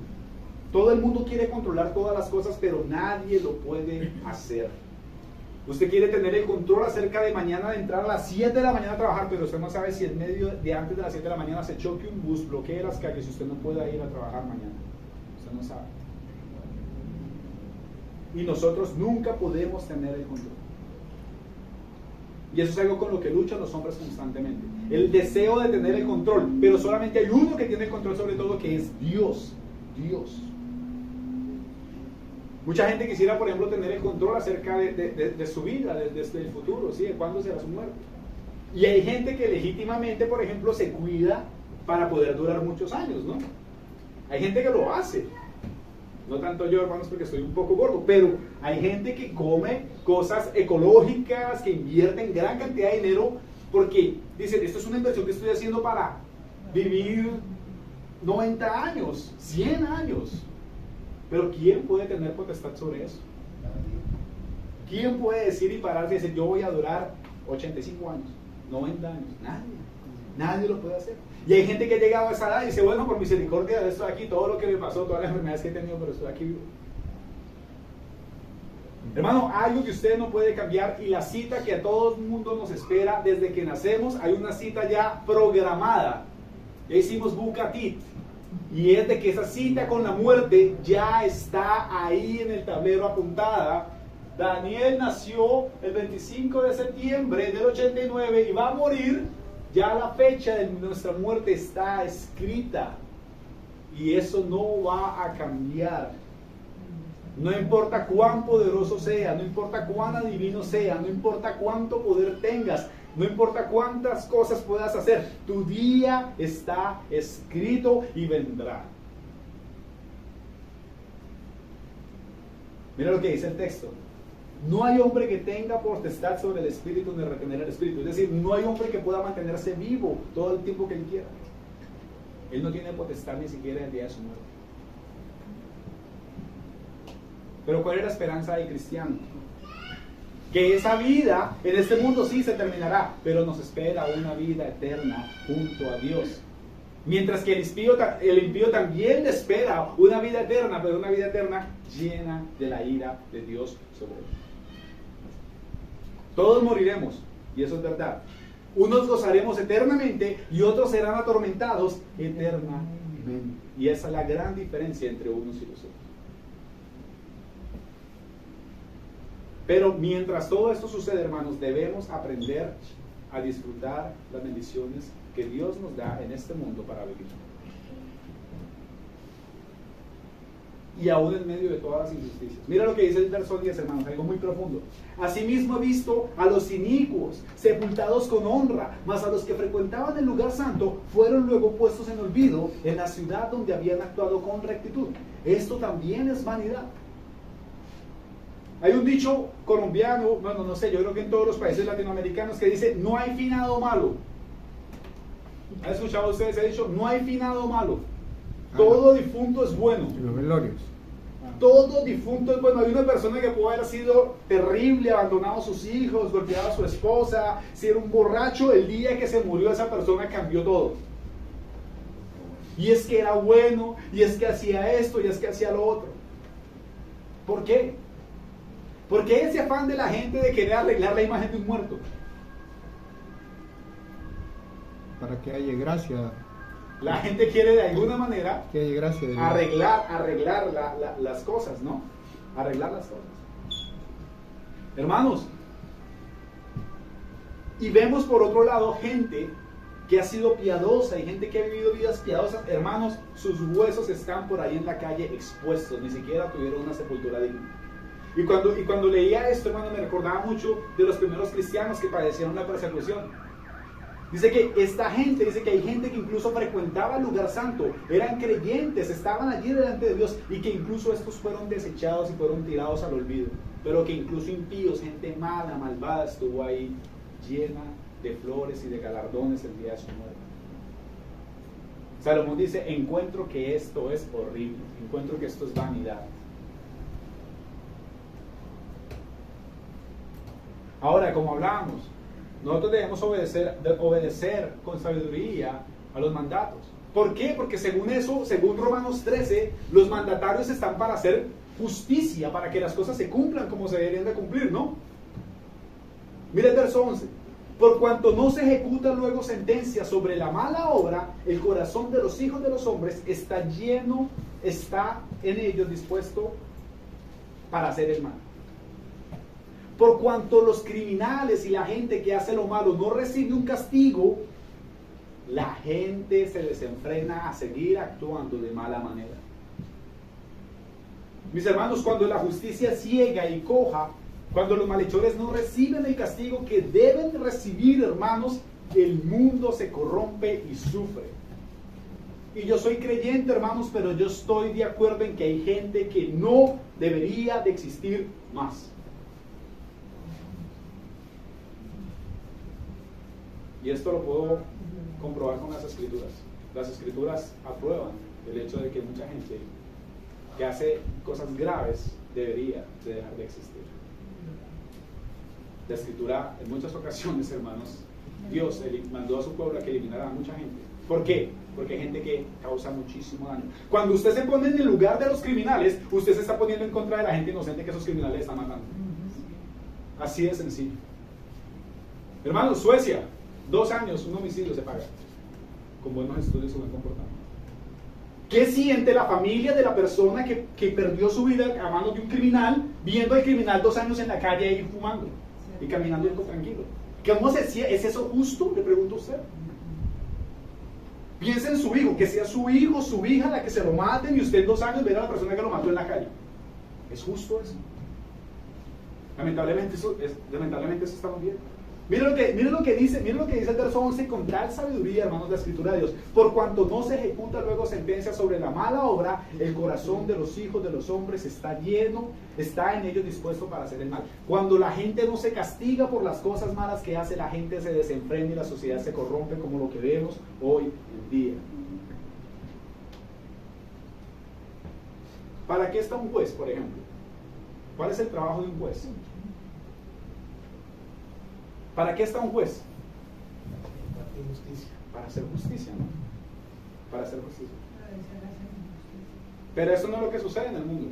Todo el mundo quiere controlar todas las cosas, pero nadie lo puede hacer. Usted quiere tener el control acerca de mañana de entrar a las 7 de la mañana a trabajar, pero usted no sabe si en medio de antes de las 7 de la mañana se choque un bus, bloquee las calles y usted no pueda ir a trabajar mañana. Usted no sabe. Y nosotros nunca podemos tener el control. Y eso es algo con lo que luchan los hombres constantemente. El deseo de tener el control, pero solamente hay uno que tiene el control sobre todo, que es Dios. Dios. Mucha gente quisiera, por ejemplo, tener el control acerca de su vida, desde el futuro, ¿sí? De cuándo será su muerte. Y hay gente que legítimamente, por ejemplo, se cuida para poder durar muchos años, ¿no? Hay gente que lo hace. No tanto yo, hermanos, porque estoy un poco gordo, pero hay gente que come cosas ecológicas, que invierten gran cantidad de dinero, porque dicen, esto es una inversión que estoy haciendo para vivir 90 años, 100 años. Pero ¿quién puede tener potestad sobre eso? ¿Quién puede decir y pararse y decir, yo voy a durar 85 años, 90 años? Nadie. Nadie lo puede hacer. Y hay gente que ha llegado a esa edad y dice, bueno, por misericordia de esto aquí, todo lo que me pasó, todas las enfermedades que he tenido, pero estoy aquí vivo. Hermano, algo que usted no puede cambiar, y la cita que a todo el mundo nos espera desde que nacemos, hay una cita ya programada. Ya hicimos Bucatit. Y es de que esa cita con la muerte ya está ahí en el tablero apuntada. Daniel nació el 25 de septiembre del 89 y va a morir. Ya la fecha de nuestra muerte está escrita. Y eso no va a cambiar. No importa cuán poderoso sea, no importa cuán adivino sea, no importa cuánto poder tengas, no importa cuántas cosas puedas hacer, tu día está escrito y vendrá. Mira lo que dice el texto. No hay hombre que tenga potestad sobre el espíritu ni retener el espíritu. Es decir, no hay hombre que pueda mantenerse vivo todo el tiempo que él quiera. Él no tiene potestad ni siquiera el día de su muerte. Pero ¿cuál es la esperanza del cristiano? Que esa vida en este mundo sí se terminará, pero nos espera una vida eterna junto a Dios. Mientras que el impío también le espera una vida eterna, pero una vida eterna llena de la ira de Dios sobre él. Todos moriremos, y eso es verdad. Unos gozaremos eternamente y otros serán atormentados eternamente. Y esa es la gran diferencia entre unos y los otros. Pero mientras todo esto sucede, hermanos, debemos aprender a disfrutar las bendiciones que Dios nos da en este mundo para vivir. y aún en medio de todas las injusticias. Mira lo que dice el verso 10, hermanos, algo muy profundo. Asimismo he visto a los inicuos sepultados con honra, mas a los que frecuentaban el lugar santo fueron luego puestos en olvido en la ciudad donde habían actuado con rectitud. Esto también es vanidad. Hay un dicho colombiano, bueno, no sé, yo creo que en todos los países latinoamericanos, que dice: no hay finado malo. ¿Han escuchado ustedes ese dicho? No hay finado malo. Todo difunto es bueno. Los velorios. Todo difunto es bueno. Hay una persona que puede haber sido terrible, abandonado a sus hijos, golpeado a su esposa, ser un borracho. El día que se murió esa persona cambió todo. Y es que era bueno, y es que hacía esto, y es que hacía lo otro. ¿Por qué? Porque ese afán de la gente de querer arreglar la imagen de un muerto. Para que haya gracia. La gente quiere de alguna manera que haya gracia de arreglar las cosas, ¿no? Arreglar las cosas. Hermanos, y vemos por otro lado gente que ha sido piadosa y gente que ha vivido vidas piadosas. Hermanos, sus huesos están por ahí en la calle expuestos, ni siquiera tuvieron una sepultura digna. Y cuando leía esto, hermano, me recordaba mucho de los primeros cristianos que padecieron la persecución. Dice que esta gente, dice que hay gente que incluso frecuentaba el lugar santo, eran creyentes, estaban allí delante de Dios, y que incluso estos fueron desechados y fueron tirados al olvido. Pero que incluso impíos, gente mala, malvada, estuvo ahí llena de flores y de galardones el día de su muerte. Salomón dice: encuentro que esto es horrible, encuentro que esto es vanidad. Ahora, como hablábamos, nosotros debemos obedecer con sabiduría a los mandatos. ¿Por qué? Porque según eso, según Romanos 13, los mandatarios están para hacer justicia, para que las cosas se cumplan como se deberían de cumplir, ¿no? Mira el verso 11. Por cuanto no se ejecuta luego sentencia sobre la mala obra, el corazón de los hijos de los hombres está en ellos dispuesto para hacer el mal. Por cuanto los criminales y la gente que hace lo malo no recibe un castigo, la gente se desenfrena a seguir actuando de mala manera. Mis hermanos, cuando la justicia es ciega y coja, cuando los malhechores no reciben el castigo que deben recibir, hermanos, el mundo se corrompe y sufre. Y yo soy creyente, hermanos, pero yo estoy de acuerdo en que hay gente que no debería de existir más. Y esto lo puedo comprobar con las Escrituras. Las Escrituras aprueban el hecho de que mucha gente que hace cosas graves debería de dejar de existir. La Escritura, en muchas ocasiones, hermanos, Dios mandó a su pueblo a que eliminara a mucha gente. ¿Por qué? Porque hay gente que causa muchísimo daño. Cuando usted se pone en el lugar de los criminales, usted se está poniendo en contra de la gente inocente que esos criminales están matando. Así de sencillo. Hermanos, Suecia, 2 años, un homicidio se paga, con buenos estudios y buen comportamiento. ¿Qué siente la familia de la persona que perdió su vida a manos de un criminal, viendo al criminal 2 años en la calle ahí fumando y caminando tranquilo? ¿Cómo se decía? ¿Es eso justo? Le pregunto a usted. Piensa en su hijo, que sea su hijo, su hija la que se lo maten y usted en 2 años ver a la persona que lo mató en la calle. ¿Es justo eso? Lamentablemente eso estamos viendo. Miren lo que dice el verso 11 con tal sabiduría, hermanos, de la Escritura de Dios. Por cuanto no se ejecuta luego sentencia sobre la mala obra, el corazón de los hijos de los hombres está en ellos dispuesto para hacer el mal. Cuando la gente no se castiga por las cosas malas que hace, la gente se desenfrena y la sociedad se corrompe, como lo que vemos hoy en día. ¿Para qué está un juez, por ejemplo? ¿Cuál es el trabajo de un juez? ¿Para qué está un juez? Para hacer justicia, ¿no? Para hacer justicia. Pero eso no es lo que sucede en el mundo.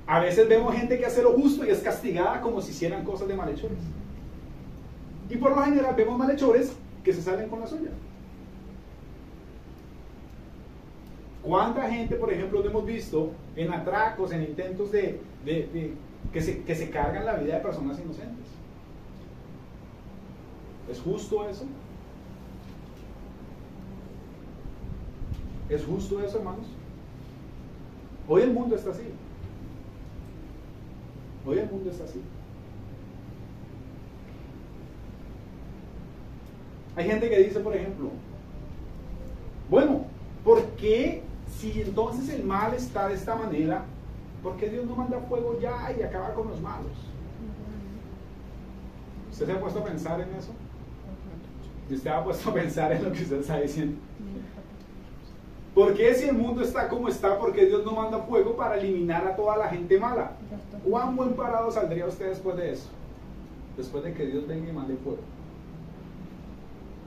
A veces vemos gente que hace lo justo y es castigada como si hicieran cosas de malhechores. Y por lo general vemos malhechores que se salen con la suya. ¿Cuánta gente, por ejemplo, lo hemos visto en atracos, en intentos que se cargan la vida de personas inocentes? ¿Es justo eso? ¿Es justo eso, hermanos? Hoy el mundo está así. Hoy el mundo está así. Hay gente que dice, por ejemplo, bueno, ¿por qué si entonces el mal está de esta manera, por qué Dios no manda fuego ya y acaba con los malos? ¿Usted se ha puesto a pensar en eso? ¿Y usted ha puesto a pensar en lo que usted está diciendo? ¿Por qué si el mundo está como está, por qué Dios no manda fuego para eliminar a toda la gente mala? ¿Cuán buen parado saldría usted después de eso? Después de que Dios venga y mande fuego.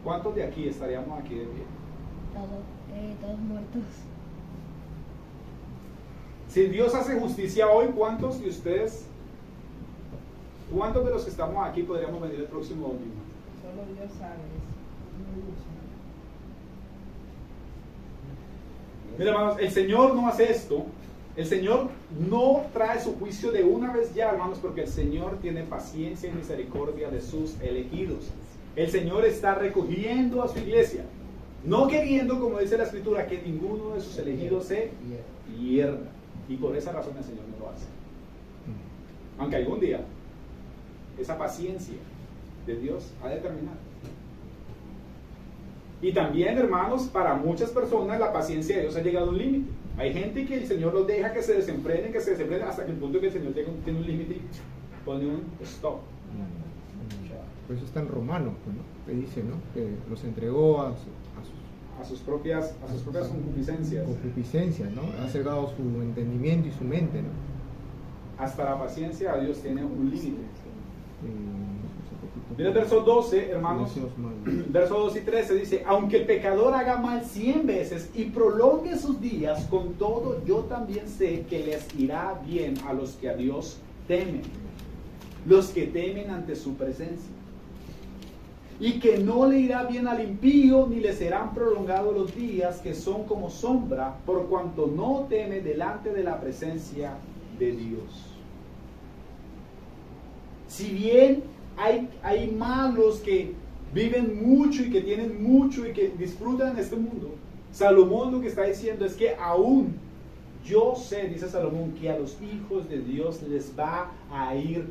¿Cuántos de aquí estaríamos aquí de pie? Todos muertos. Si Dios hace justicia hoy, ¿cuántos de ustedes, cuántos de los que estamos aquí podríamos venir el próximo domingo? Solo Dios sabe eso. Mira, hermanos, el Señor no hace esto. El Señor no trae su juicio de una vez ya, hermanos, porque el Señor tiene paciencia y misericordia de sus elegidos. El Señor está recogiendo a su iglesia, no queriendo, como dice la Escritura, que ninguno de sus elegidos se pierda. Y por esa razón el Señor no lo hace. Aunque algún día esa paciencia de Dios ha de terminar. Y también, hermanos, para muchas personas la paciencia de Dios ha llegado a un límite. Hay gente que el Señor los deja que se desenfrenen, hasta que el punto que el Señor tiene un límite y pone un stop. Pues está en Romanos, ¿no? Que dice, ¿no? Que los entregó a sus propias concupiscencias. Concupiscencias, ¿no? Ha cegado su entendimiento y su mente, ¿no? Hasta la paciencia de Dios tiene un límite. Mira el verso 12, hermanos. Verso 12 y 13 dice: aunque el pecador haga mal 100 veces y prolongue sus días, con todo yo también sé que les irá bien a los que a Dios temen, los que temen ante su presencia. Y que no le irá bien al impío, ni le serán prolongados los días que son como sombra, por cuanto no teme delante de la presencia de Dios. Si bien hay malos que viven mucho y que tienen mucho y que disfrutan en este mundo, Salomón lo que está diciendo es que aún yo sé, dice Salomón, que a los hijos de Dios les va a ir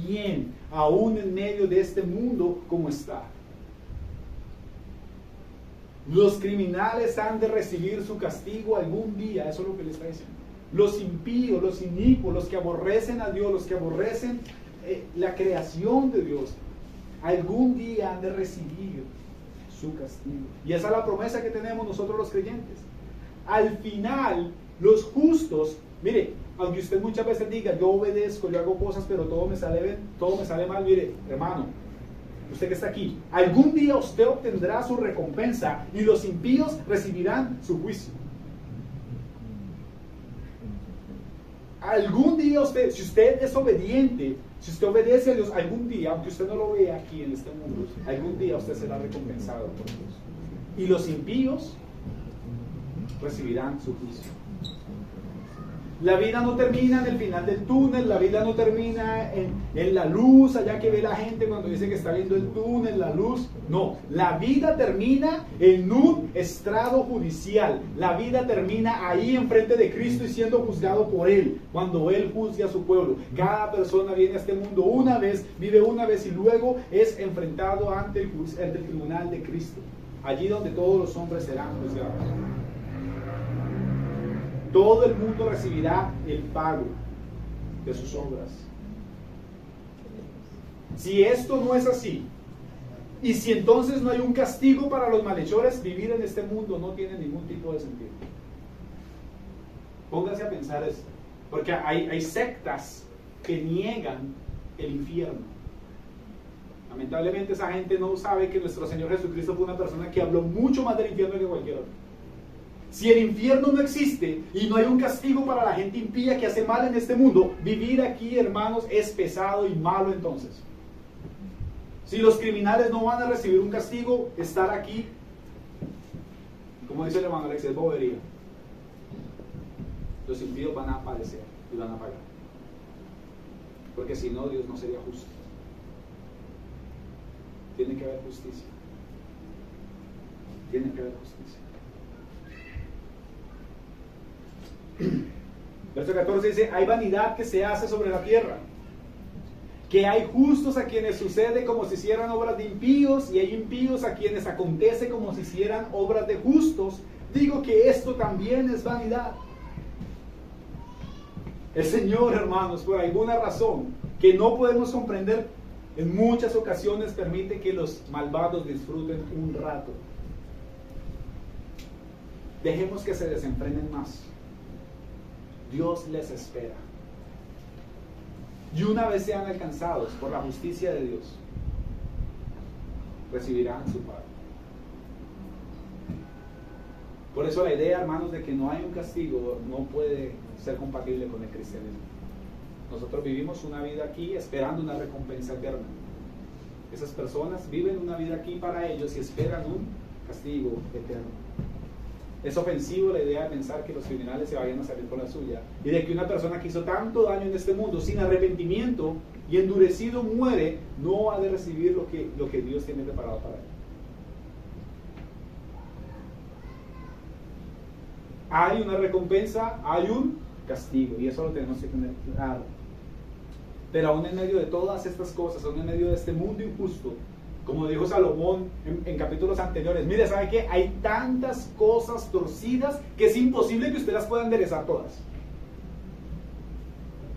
bien, aún en medio de este mundo como está. Los criminales han de recibir su castigo algún día, eso es lo que le está diciendo. Los impíos, los inicuos, los que aborrecen a Dios, los que aborrecen la creación de Dios, algún día han de recibir su castigo. Y esa es la promesa que tenemos nosotros los creyentes. Al final, los justos, mire, aunque usted muchas veces diga, yo obedezco, yo hago cosas, pero todo me sale mal, mire, hermano, usted que está aquí, algún día usted obtendrá su recompensa y los impíos recibirán su juicio. Algún día usted, si usted es obediente, si usted obedece a Dios, algún día, aunque usted no lo vea aquí en este mundo, algún día usted será recompensado por Dios. Y los impíos recibirán su juicio. La vida no termina en el final del túnel, la vida no termina en la luz, allá que ve la gente cuando dice que está viendo el túnel, la luz. No, la vida termina en un estrado judicial. La vida termina ahí enfrente de Cristo y siendo juzgado por Él, cuando Él juzgue a su pueblo. Cada persona viene a este mundo una vez, vive una vez y luego es enfrentado ante el tribunal de Cristo. Allí donde todos los hombres serán juzgados. Todo el mundo recibirá el pago de sus obras. Si esto no es así, y si entonces no hay un castigo para los malhechores, vivir en este mundo no tiene ningún tipo de sentido. Póngase a pensar esto, porque hay sectas que niegan el infierno. Lamentablemente esa gente no sabe que nuestro Señor Jesucristo fue una persona que habló mucho más del infierno que cualquier otro. Si el infierno no existe y no hay un castigo para la gente impía que hace mal en este mundo, vivir aquí, hermanos, es pesado y malo entonces. Si los criminales no van a recibir un castigo, estar aquí, como dice el hermano Alex, es bobería. Los impíos van a padecer y van a pagar. Porque si no, Dios no sería justo. Tiene que haber justicia. Tiene que haber justicia. Verso 14 dice, hay vanidad que se hace sobre la tierra, que hay justos a quienes sucede como si hicieran obras de impíos, y hay impíos a quienes acontece como si hicieran obras de justos. Digo que esto también es vanidad. El Señor, hermanos, por alguna razón que no podemos comprender, en muchas ocasiones permite que los malvados disfruten un rato. Dejemos que se desenfrenen más. Dios les espera. Y una vez sean alcanzados por la justicia de Dios, recibirán su pago. Por eso la idea, hermanos, de que no hay un castigo no puede ser compatible con el cristianismo. Nosotros vivimos una vida aquí esperando una recompensa eterna. Esas personas viven una vida aquí para ellos y esperan un castigo eterno. Es ofensivo la idea de pensar que los criminales se vayan a salir con la suya y de que una persona que hizo tanto daño en este mundo sin arrepentimiento y endurecido muere, no ha de recibir lo que Dios tiene preparado para él. Hay una recompensa, hay un castigo, y eso lo tenemos que tener claro. Pero aún en medio de todas estas cosas, aún en medio de este mundo injusto, como dijo Salomón en capítulos anteriores, mire, ¿sabe qué? Hay tantas cosas torcidas que es imposible que usted las pueda enderezar todas.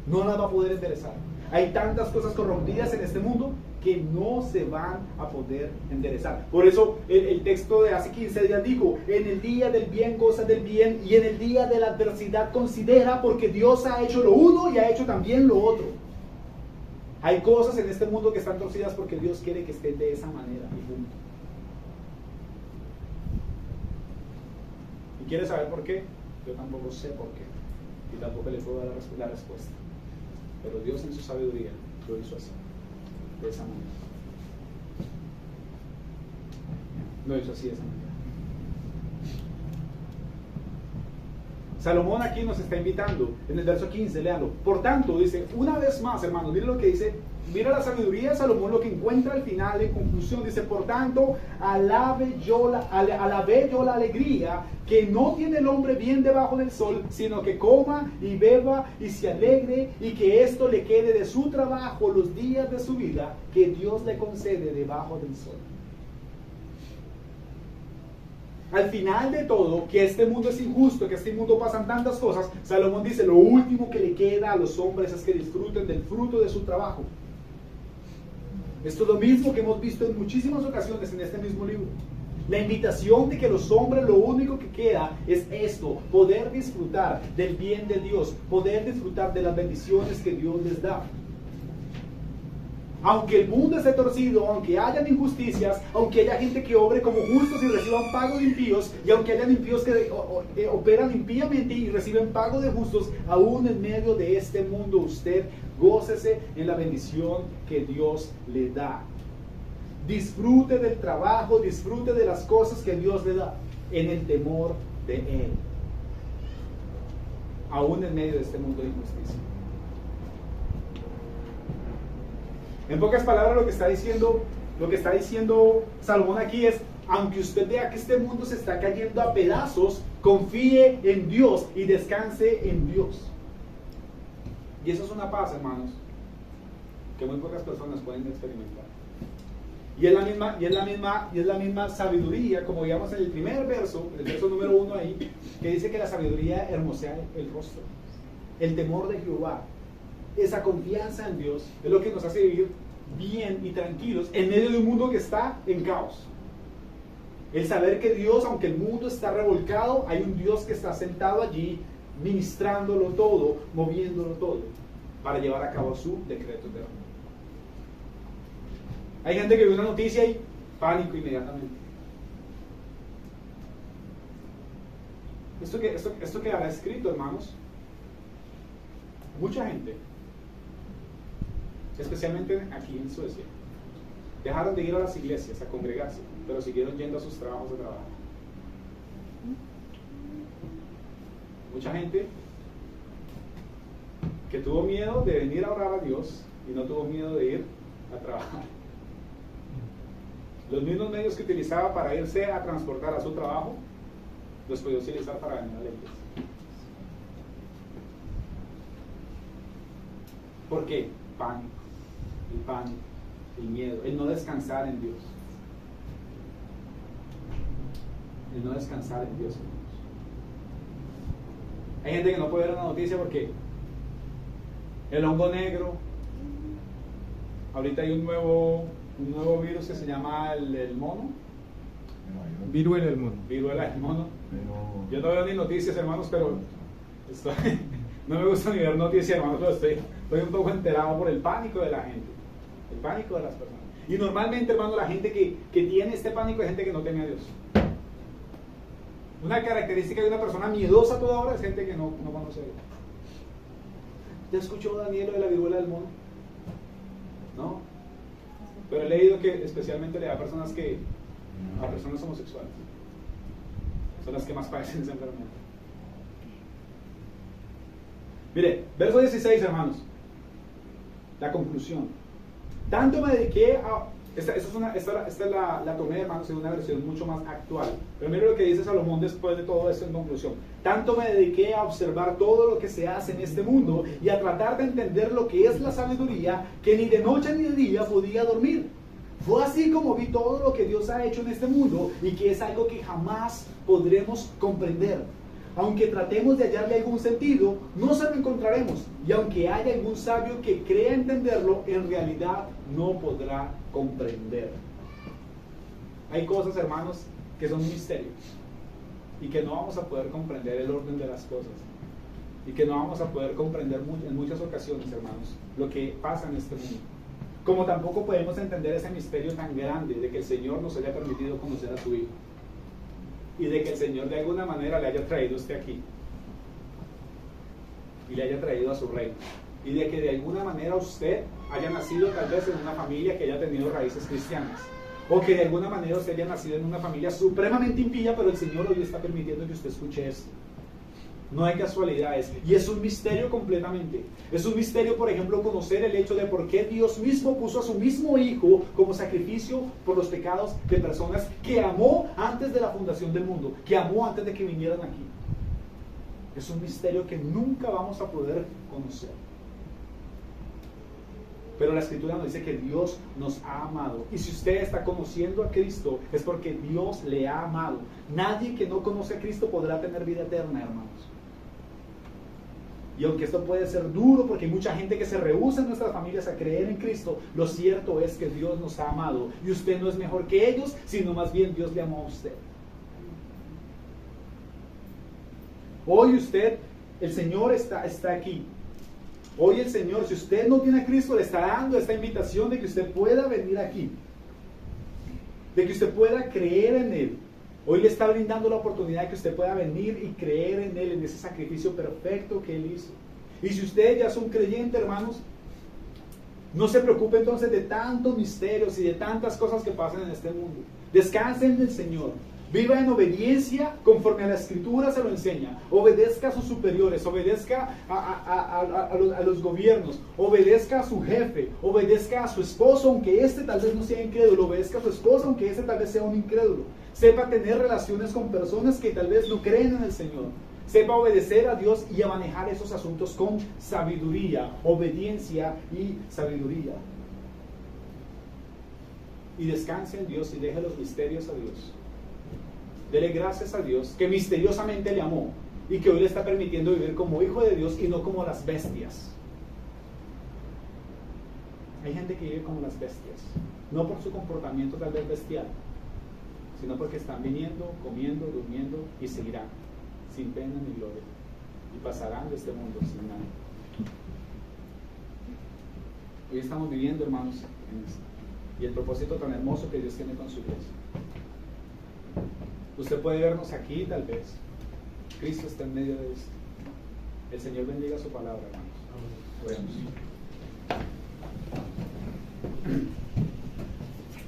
No las va a poder enderezar. Hay tantas cosas corrompidas en este mundo que no se van a poder enderezar. Por eso el texto de hace 15 días dijo, en el día del bien goza del bien, y en el día de la adversidad considera, porque Dios ha hecho lo uno y ha hecho también lo otro. Hay cosas en este mundo que están torcidas porque Dios quiere que estén de esa manera, y punto. ¿Y quiere saber por qué? Yo tampoco sé por qué, y tampoco le puedo dar la respuesta. Pero Dios en su sabiduría lo hizo así, de esa manera. Lo hizo así, de esa manera. Salomón aquí nos está invitando, en el verso 15, léanlo. Por tanto, dice, una vez más, hermanos, mira lo que dice, mira la sabiduría de Salomón, lo que encuentra al final, en conclusión, dice, por tanto, alabé yo la alegría, que no tiene el hombre bien debajo del sol, sino que coma y beba y se alegre, y que esto le quede de su trabajo los días de su vida, que Dios le concede debajo del sol. Al final de todo, que este mundo es injusto, que este mundo pasan tantas cosas, Salomón dice, lo último que le queda a los hombres es que disfruten del fruto de su trabajo. Esto es lo mismo que hemos visto en muchísimas ocasiones en este mismo libro. La invitación de que los hombres lo único que queda es esto, poder disfrutar del bien de Dios, poder disfrutar de las bendiciones que Dios les da. Aunque el mundo esté torcido, aunque hayan injusticias, aunque haya gente que obre como justos y reciban pago de impíos, y aunque hayan impíos que operan impíamente y reciben pago de justos, aún en medio de este mundo usted gócese en la bendición que Dios le da. Disfrute del trabajo, disfrute de las cosas que Dios le da, en el temor de Él. Aún en medio de este mundo de injusticia. En pocas palabras, lo que está diciendo Salomón aquí es, aunque usted vea que este mundo se está cayendo a pedazos, confíe en Dios y descanse en Dios. Y eso es una paz, hermanos, que muy pocas personas pueden experimentar. Y es la misma sabiduría, como veíamos en el primer verso, el verso número 1 ahí, que dice que la sabiduría hermosea el rostro. El temor de Jehová, esa confianza en Dios, es lo que nos hace vivir bien y tranquilos en medio de un mundo que está en caos. El saber que Dios, aunque el mundo está revolcado, hay un Dios que está sentado allí, ministrándolo todo, moviéndolo todo, para llevar a cabo su decreto eterno. Hay gente que ve una noticia y pánico inmediatamente. Esto quedará escrito, hermanos. Mucha gente, especialmente aquí en Suecia, dejaron de ir a las iglesias a congregarse, pero siguieron yendo a sus trabajos de trabajo. Mucha gente que tuvo miedo de venir a orar a Dios y no tuvo miedo de ir a trabajar. Los mismos medios que utilizaba para irse a transportar a su trabajo, los podía utilizar para venir a la iglesia. ¿Por qué? Pánico, el miedo, el no descansar en Dios. El no descansar en Dios, hermanos. Hay gente que no puede ver una noticia porque el hongo negro, ahorita hay un nuevo virus que se llama el mono. Viruela del mono. Viruela del mono. Yo no veo ni noticias, hermanos, pero no me gusta ni ver noticias, hermanos, pero estoy un poco enterado por el pánico de la gente, el pánico de las personas. Y normalmente, hermano, la gente que tiene este pánico es gente que no teme a Dios. Una característica de una persona miedosa a toda hora es gente que no conoce a Dios. ¿Ya escuchó, Daniel, lo de la viruela del mono? ¿No? Pero he leído que especialmente le da a personas homosexuales. Son las que más padecen esa enfermedad. Mire, verso 16, hermanos. La conclusión. Tanto me dediqué a... Esta la tomé, hermanos, en una versión mucho más actual. Pero mire lo que dice Salomón después de todo esto en conclusión. Tanto me dediqué a observar todo lo que se hace en este mundo y a tratar de entender lo que es la sabiduría, que ni de noche ni de día podía dormir. Fue así como vi todo lo que Dios ha hecho en este mundo y que es algo que jamás podremos comprender. Aunque tratemos de hallarle algún sentido, no se lo encontraremos. Y aunque haya algún sabio que crea entenderlo, en realidad no podrá comprender. Hay cosas, hermanos, que son misterios y que no vamos a poder comprender el orden de las cosas. Y que no vamos a poder comprender en muchas ocasiones, hermanos, lo que pasa en este mundo. Como tampoco podemos entender ese misterio tan grande de que el Señor nos haya permitido conocer a su Hijo. Y de que el Señor de alguna manera le haya traído usted aquí. Y le haya traído a su reino. Y de que de alguna manera usted haya nacido tal vez en una familia que haya tenido raíces cristianas. O que de alguna manera usted haya nacido en una familia supremamente impía, pero el Señor hoy está permitiendo que usted escuche esto. No hay casualidades. Y es un misterio completamente. Es un misterio, por ejemplo, conocer el hecho de por qué Dios mismo puso a su mismo Hijo como sacrificio por los pecados de personas que amó antes de la fundación del mundo, que amó antes de que vinieran aquí. Es un misterio que nunca vamos a poder conocer. Pero la Escritura nos dice que Dios nos ha amado. Y si usted está conociendo a Cristo, es porque Dios le ha amado. Nadie que no conoce a Cristo podrá tener vida eterna, hermanos. Y aunque esto puede ser duro porque hay mucha gente que se rehúsa en nuestras familias a creer en Cristo, lo cierto es que Dios nos ha amado y usted no es mejor que ellos, sino más bien Dios le amó a usted. Hoy usted, el Señor está aquí. Hoy el Señor, si usted no tiene a Cristo, le está dando esta invitación de que usted pueda venir aquí, de que usted pueda creer en Él. Hoy le está brindando la oportunidad de que usted pueda venir y creer en Él, en ese sacrificio perfecto que Él hizo. Y si usted ya es un creyente, hermanos, no se preocupe entonces de tantos misterios y de tantas cosas que pasan en este mundo. Descanse en el Señor. Viva en obediencia conforme a la Escritura se lo enseña. Obedezca a sus superiores, obedezca a los gobiernos, obedezca a su jefe, obedezca a su esposo, aunque éste tal vez no sea incrédulo, obedezca a su esposa, aunque éste tal vez sea un incrédulo. Sepa tener relaciones con personas que tal vez no creen en el Señor. Sepa obedecer a Dios y a manejar esos asuntos con sabiduría, obediencia y sabiduría. Y descanse en Dios y deje los misterios a Dios. Dele gracias a Dios que misteriosamente le amó y que hoy le está permitiendo vivir como hijo de Dios y no como las bestias. Hay gente que vive como las bestias, no por su comportamiento tal vez bestial, sino porque están viniendo, comiendo, durmiendo y seguirán sin pena ni gloria y pasarán de este mundo sin nada. Hoy estamos viviendo, hermanos, en esto, y el propósito tan hermoso que Dios tiene con su iglesia. Usted puede vernos aquí tal vez. Cristo está en medio de esto. El Señor bendiga su palabra, hermanos. Oremos.